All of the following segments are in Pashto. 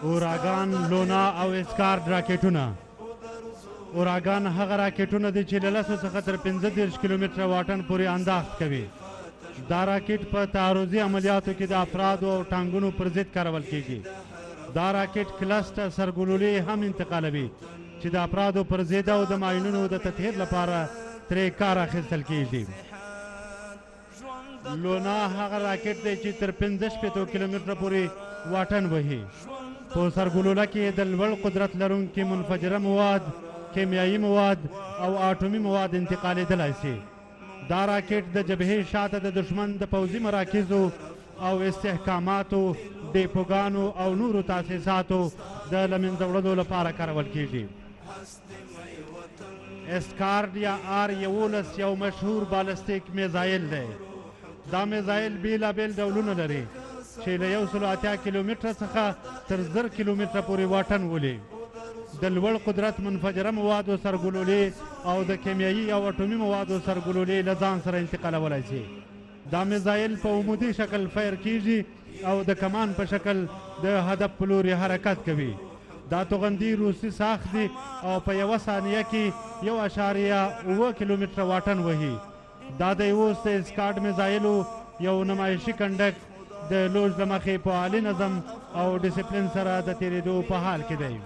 اوراګان، لونا او اسکارد راکټونه. اوراګان هغه راکټونه دي چې له 10 څخه تر 15 کیلومتره واټن پورې انداز کوي. دا راکټ په تعرضي عملیاتو کې د افرادو او ټانګونو پر ضد کارول کیږي. دا راکټ کلسټر سرګلولې هم انتقالوي چې د افرادو پر ضد او د ماینونو د تطهیر لپاره ترې کار اخیستل کیږي. لونا هغه راکټ دی چې تر 15 کیلومتره پورې واټن وهي. په سرګلوله کې د لوړ قدرت لرونکي منفجره مواد، کیمیایي مواد او اټومي مواد انتقالېدلی شي. دا راکټ د جبهې شاته د دشمن د پوځي مراکزو او استحکاماتو، ډیپوګانو او نورو تاسیساتو د له منځه وړلو لپاره کارول کیږي. اسکارد یا R-11 یو مشهور بالستیک میزایل دی. دا میزایل بیلابیل ډولونه لري چې له 180 کیلومتره څخه تر 1000 کیلومتره پورې واټن ولي. د لوړ قدرت منفجره موادو سرګلولې او د کیمیایي او اټومي موادو سرګلولې له ځان سره انتقالولی شي. دا میزایل په عمودي شکل فیر کیږي او د کمان په شکل د هدف په لوري حرکت کوي. دا توغندي روسي ساخت دي او په 1 ثانیه کې 1.7 کیلومتره واټن وهي. دا د اوس د اسکارد میزایلو یو نمایشي کنډک د لوژ له مخې په عالي نظم او ډیسپلین سره د تېرېدو په حال کې دی.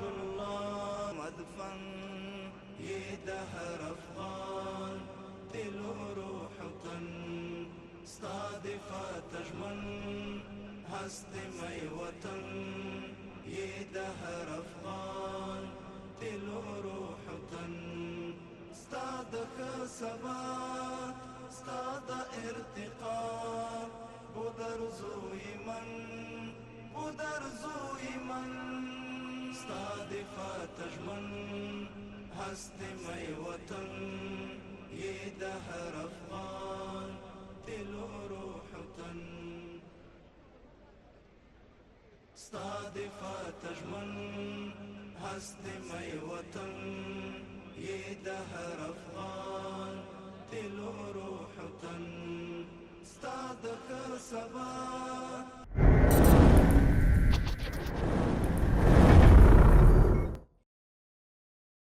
سبا